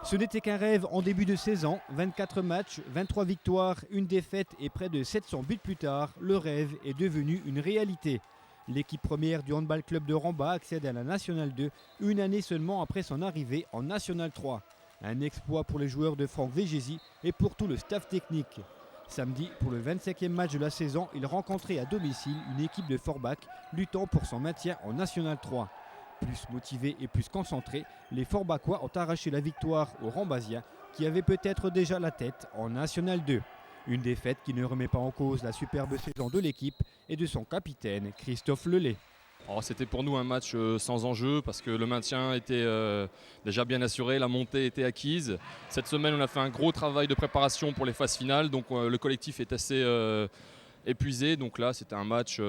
Ce n'était qu'un rêve en début de saison, 24 matchs, 23 victoires, une défaite et près de 700 buts plus tard, le rêve est devenu une réalité. L'équipe première du handball club de Rambach accède à la Nationale 2 une année seulement après son arrivée en Nationale 3. Un exploit pour les joueurs de Franck Végési et pour tout le staff technique. Samedi, pour le 25e match de la saison, il rencontrait à domicile une équipe de Forbach luttant pour son maintien en Nationale 3. Plus motivés et plus concentrés, les Forbachois ont arraché la victoire aux Rambasiens qui avaient peut-être déjà la tête en National 2. Une défaite qui ne remet pas en cause la superbe saison de l'équipe et de son capitaine Christophe Lelay. C'était pour nous un match sans enjeu parce que le maintien était déjà bien assuré, la montée était acquise. Cette semaine, on a fait un gros travail de préparation pour les phases finales, donc le collectif est assez épuisé. Donc là, c'était un match,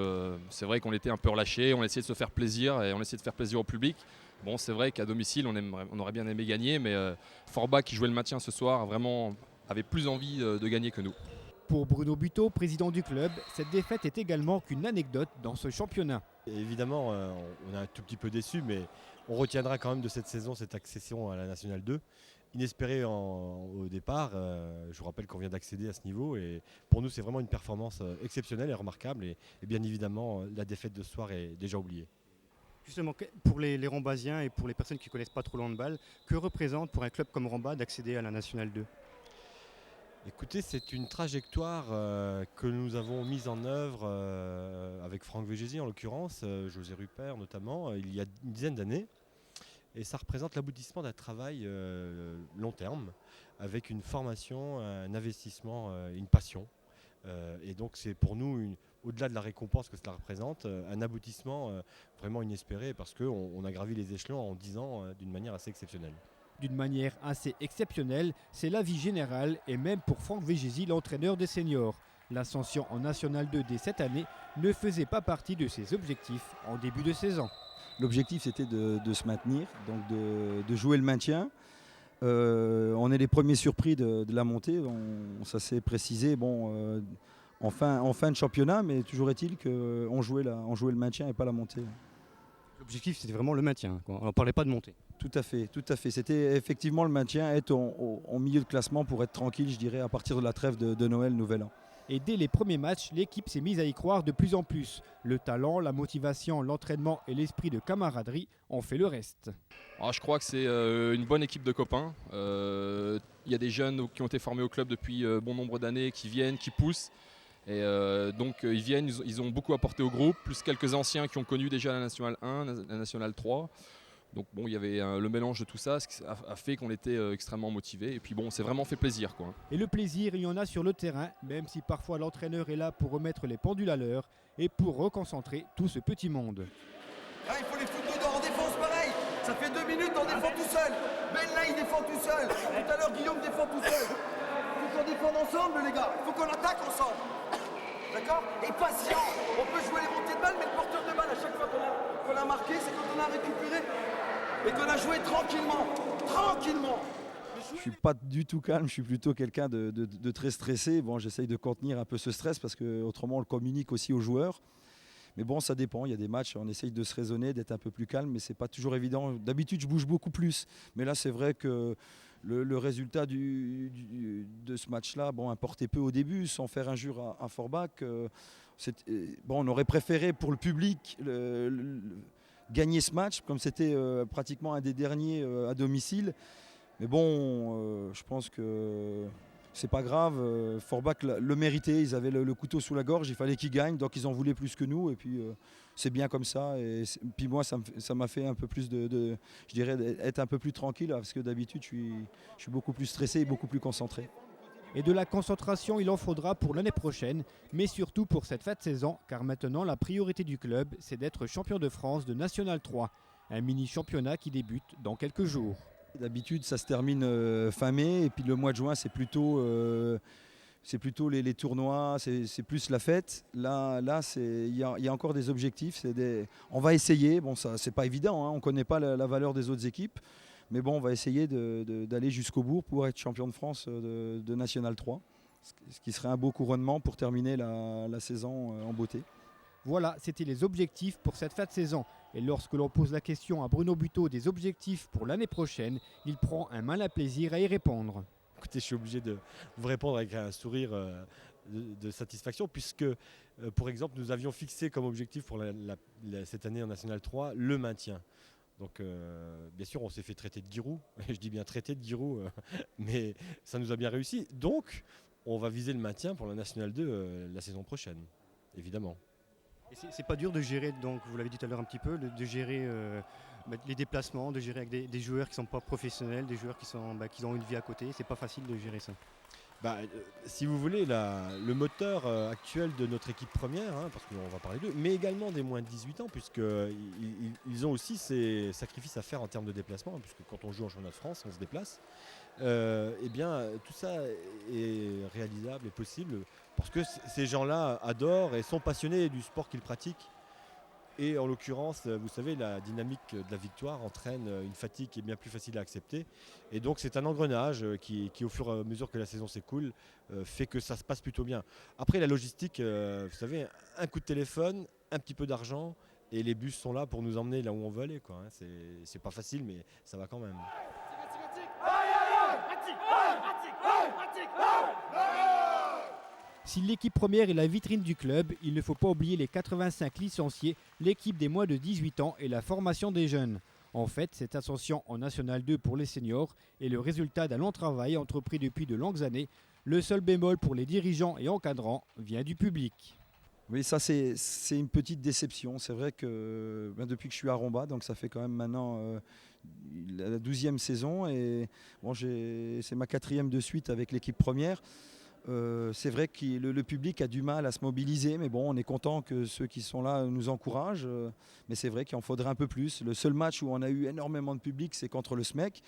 c'est vrai qu'on était un peu relâché, on essayait de se faire plaisir et on essayait de faire plaisir au public. Bon, c'est vrai qu'à domicile, on aurait bien aimé gagner, mais Forbach qui jouait le maintien ce soir vraiment avait plus envie de gagner que nous. Pour Bruno Buteau, président du club, cette défaite est également qu'une anecdote dans ce championnat. Évidemment, on est un tout petit peu déçus, mais on retiendra quand même de cette saison cette accession à la Nationale 2. Inespérée au départ, je vous rappelle qu'on vient d'accéder à ce niveau et pour nous c'est vraiment une performance exceptionnelle et remarquable et bien évidemment la défaite de ce soir est déjà oubliée. Justement, pour les Rambasiens et pour les personnes qui ne connaissent pas trop le handball, que représente pour un club comme Rambach d'accéder à la Nationale 2 ? Écoutez, c'est une trajectoire que nous avons mise en œuvre avec Franck Végési en l'occurrence, José Rupert notamment, il y a une dizaine d'années. Et ça représente l'aboutissement d'un travail long terme avec une formation, un investissement, une passion. Et donc c'est pour nous, au-delà de la récompense que cela représente, un aboutissement vraiment inespéré parce qu'on a gravi les échelons en 10 ans d'une manière assez exceptionnelle. D'une manière assez exceptionnelle, c'est l'avis général et même pour Franck Végési, l'entraîneur des seniors. L'ascension en National 2 dès cette année ne faisait pas partie de ses objectifs en début de saison. L'objectif c'était de se maintenir, donc de jouer le maintien. On est les premiers surpris de la montée, ça s'est précisé en fin de championnat, mais toujours est-il qu'on jouait le maintien et pas la montée. L'objectif c'était vraiment le maintien, on ne parlait pas de montée. Tout à fait. C'était effectivement le maintien, être en milieu de classement pour être tranquille, je dirais, à partir de la trêve de Noël, Nouvel An. Et dès les premiers matchs, l'équipe s'est mise à y croire de plus en plus. Le talent, la motivation, l'entraînement et l'esprit de camaraderie ont fait le reste. Je crois que c'est une bonne équipe de copains. Il y a des jeunes qui ont été formés au club depuis bon nombre d'années, qui viennent, qui poussent. Et donc ils viennent, ils ont beaucoup apporté au groupe, plus quelques anciens qui ont connu déjà la Nationale 1, la Nationale 3. Donc il y avait le mélange de tout ça, ce qui a fait qu'on était extrêmement motivés. Et puis c'est vraiment fait plaisir, quoi. Et le plaisir, il y en a sur le terrain, même si parfois l'entraîneur est là pour remettre les pendules à l'heure et pour reconcentrer tout ce petit monde. Il faut les foutre dedans en défense, pareil. Ça fait 2 minutes, on défend tout seul. Ben là, il défend tout seul. Tout à l'heure, Guillaume défend tout seul. Il faut qu'on défende ensemble, les gars. Il faut qu'on attaque ensemble. D'accord ? Et patient. On peut jouer les montées de balle, mais le porteur de balle, à chaque fois qu'on a marqué, c'est quand on a récupéré et qu'on a joué tranquillement. Tranquillement. Je ne suis pas du tout calme, je suis plutôt quelqu'un de très stressé. J'essaye de contenir un peu ce stress parce qu'autrement on le communique aussi aux joueurs. Mais ça dépend, il y a des matchs, on essaye de se raisonner, d'être un peu plus calme, mais ce n'est pas toujours évident. D'habitude, je bouge beaucoup plus. Mais là, c'est vrai que le résultat de ce match-là importait peu au début, sans faire injure à Forbach. On aurait préféré pour le public gagner ce match, comme c'était pratiquement un des derniers à domicile. Mais je pense que c'est pas grave. Forbach le méritait, ils avaient le couteau sous la gorge, il fallait qu'ils gagnent, donc ils en voulaient plus que nous. Et puis c'est bien comme ça. Et puis moi, ça m'a fait un peu plus je dirais, être un peu plus tranquille, parce que d'habitude, je suis beaucoup plus stressé et beaucoup plus concentré. Et de la concentration, il en faudra pour l'année prochaine, mais surtout pour cette fin de saison, car maintenant la priorité du club, c'est d'être champion de France de National 3, un mini-championnat qui débute dans quelques jours. D'habitude, ça se termine fin mai, et puis le mois de juin, c'est plutôt les tournois, c'est plus la fête. Là, il y a encore des objectifs. On va essayer. Ça, c'est pas évident, hein, on ne connaît pas la valeur des autres équipes. Mais on va essayer d'aller jusqu'au bout pour être champion de France de National 3. Ce qui serait un beau couronnement pour terminer la saison en beauté. Voilà, c'était les objectifs pour cette fin de saison. Et lorsque l'on pose la question à Bruno Buteau des objectifs pour l'année prochaine, il prend un malin plaisir à y répondre. Écoutez, je suis obligé de vous répondre avec un sourire de satisfaction puisque, pour exemple, nous avions fixé comme objectif pour cette année en National 3 le maintien. Donc, bien sûr, on s'est fait traiter de Giroud. Je dis bien traiter de Giroud, mais ça nous a bien réussi. Donc, on va viser le maintien pour la National 2 la saison prochaine, évidemment. Et c'est pas dur de gérer, donc vous l'avez dit tout à l'heure un petit peu, de gérer les déplacements, de gérer avec des joueurs qui ne sont pas professionnels, des joueurs qui ont une vie à côté. C'est pas facile de gérer ça. Si vous voulez, le moteur actuel de notre équipe première, parce qu'on va parler d'eux, mais également des moins de 18 ans, puisqu'ils ont aussi ces sacrifices à faire en termes de déplacement, puisque quand on joue en championnat de France, on se déplace. Tout ça est réalisable et possible, parce que ces gens-là adorent et sont passionnés du sport qu'ils pratiquent. Et en l'occurrence, vous savez, la dynamique de la victoire entraîne une fatigue qui est bien plus facile à accepter. Et donc c'est un engrenage qui au fur et à mesure que la saison s'écoule, fait que ça se passe plutôt bien. Après la logistique, vous savez, un coup de téléphone, un petit peu d'argent, et les bus sont là pour nous emmener là où on veut aller, quoi. C'est pas facile, mais ça va quand même. Si l'équipe première est la vitrine du club, il ne faut pas oublier les 85 licenciés, l'équipe des moins de 18 ans et la formation des jeunes. En fait, cette ascension en National 2 pour les seniors est le résultat d'un long travail entrepris depuis de longues années. Le seul bémol pour les dirigeants et encadrants vient du public. Oui, ça c'est une petite déception. C'est vrai que depuis que je suis à Romba, donc ça fait quand même maintenant la 12e saison et bon, c'est ma 4e de suite avec l'équipe première. C'est vrai que le public a du mal à se mobiliser, mais bon, on est content que ceux qui sont là nous encouragent. Mais c'est vrai qu'il en faudrait un peu plus. Le seul match où on a eu énormément de public, c'est contre le SMEC.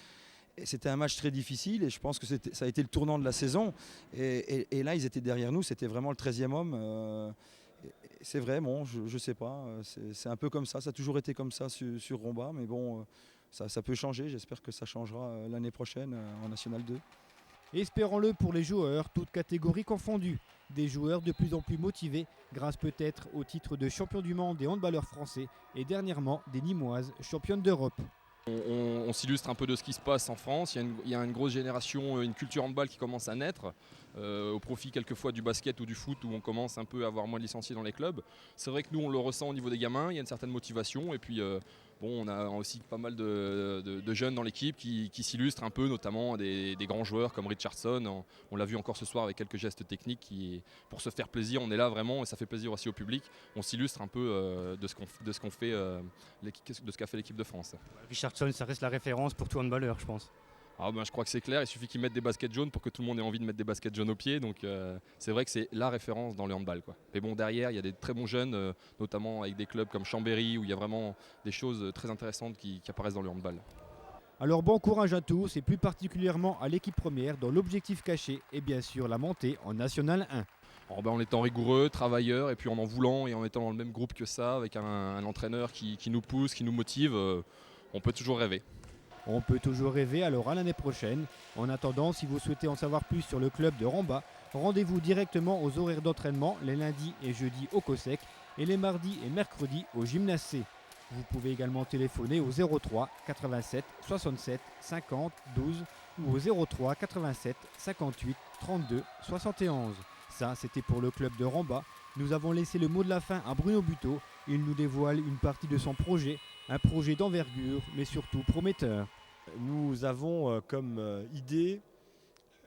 Et c'était un match très difficile et je pense que ça a été le tournant de la saison. Et là, ils étaient derrière nous, c'était vraiment le 13e homme. C'est vrai, bon, je ne sais pas. C'est un peu comme ça a toujours été comme ça sur Romba. Mais bon, ça peut changer. J'espère que ça changera l'année prochaine en National 2. Espérons-le pour les joueurs, toutes catégories confondues. Des joueurs de plus en plus motivés, grâce peut-être au titre de champion du monde des handballeurs français et dernièrement des Nîmoises championnes d'Europe. On s'illustre un peu de ce qui se passe en France. Il y a une grosse génération, une culture handball qui commence à naître, au profit quelquefois du basket ou du foot où on commence un peu à avoir moins de licenciés dans les clubs. C'est vrai que nous on le ressent au niveau des gamins, il y a une certaine motivation et puis on a aussi pas mal de jeunes dans l'équipe qui s'illustrent un peu, notamment des grands joueurs comme Richardson. On l'a vu encore ce soir avec quelques gestes techniques pour se faire plaisir, on est là vraiment et ça fait plaisir aussi au public. On s'illustre un peu de ce qu'on fait, de ce qu'a fait l'équipe de France. Richardson, ça reste la référence pour tout handballeur, je pense. Je crois que c'est clair, il suffit qu'ils mettent des baskets jaunes pour que tout le monde ait envie de mettre des baskets jaunes aux pieds. Donc c'est vrai que c'est la référence dans le handball, quoi. Mais bon, derrière, il y a des très bons jeunes, notamment avec des clubs comme Chambéry, où il y a vraiment des choses très intéressantes qui apparaissent dans le handball. Alors bon courage à tous et plus particulièrement à l'équipe première dont l'objectif caché est bien sûr la montée en National 1. En étant rigoureux, travailleur et puis en voulant et en étant dans le même groupe que ça, avec un entraîneur qui nous pousse, qui nous motive, on peut toujours rêver. On peut toujours rêver, alors à l'année prochaine. En attendant, si vous souhaitez en savoir plus sur le club de Romba, rendez-vous directement aux horaires d'entraînement les lundis et jeudis au COSEC et les mardis et mercredis au Gymnase C. Vous pouvez également téléphoner au 03 87 67 50 12 ou au 03 87 58 32 71. Ça, c'était pour le club de Romba. Nous avons laissé le mot de la fin à Bruno Buteau. Il nous dévoile une partie de son projet, un projet d'envergure, mais surtout prometteur. Nous avons comme idée,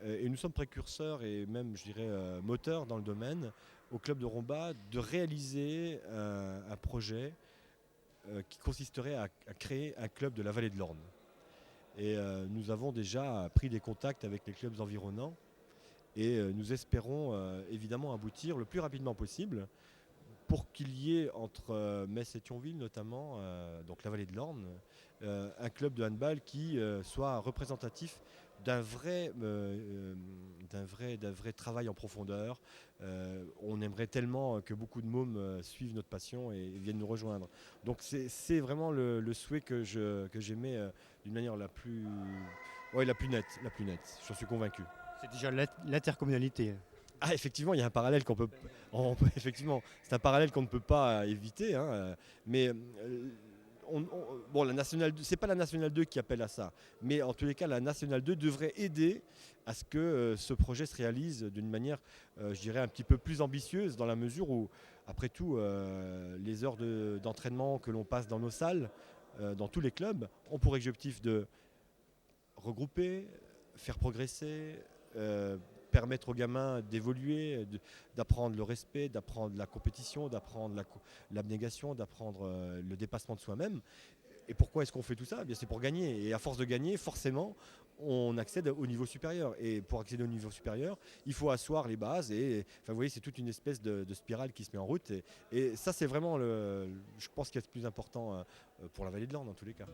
et nous sommes précurseurs et même, je dirais, moteurs dans le domaine, au club de Romba, de réaliser un projet qui consisterait à créer un club de la vallée de l'Orne. Et nous avons déjà pris des contacts avec les clubs environnants et nous espérons évidemment aboutir le plus rapidement possible pour qu'il y ait entre Metz et Thionville notamment, donc la vallée de l'Orne, un club de handball qui soit représentatif d'un vrai travail en profondeur. On aimerait tellement que beaucoup de mômes suivent notre passion et viennent nous rejoindre. Donc c'est vraiment le souhait que j'émets d'une manière la plus nette. J'en suis convaincu. C'est déjà l'intercommunalité. Ah, effectivement, il y a un parallèle effectivement, c'est un parallèle qu'on ne peut pas éviter, hein, mais bon, la Nationale 2, c'est pas la Nationale 2 qui appelle à ça, mais en tous les cas, la Nationale 2 devrait aider à ce que ce projet se réalise d'une manière, je dirais, un petit peu plus ambitieuse, dans la mesure où, après tout, les heures d'entraînement que l'on passe dans nos salles, dans tous les clubs, ont pour objectif de regrouper, faire progresser, permettre aux gamins d'évoluer, d'apprendre le respect, d'apprendre la compétition, d'apprendre l'abnégation, d'apprendre le dépassement de soi-même. Et pourquoi est-ce qu'on fait tout ça? Eh bien, c'est pour gagner. Et à force de gagner, forcément, on accède au niveau supérieur. Et pour accéder au niveau supérieur, il faut asseoir les bases. Et enfin, vous voyez, c'est toute une espèce de spirale qui se met en route. Et ça, c'est vraiment, je pense, qu'il y a le plus important pour la vallée de l'Orne, dans tous les cas.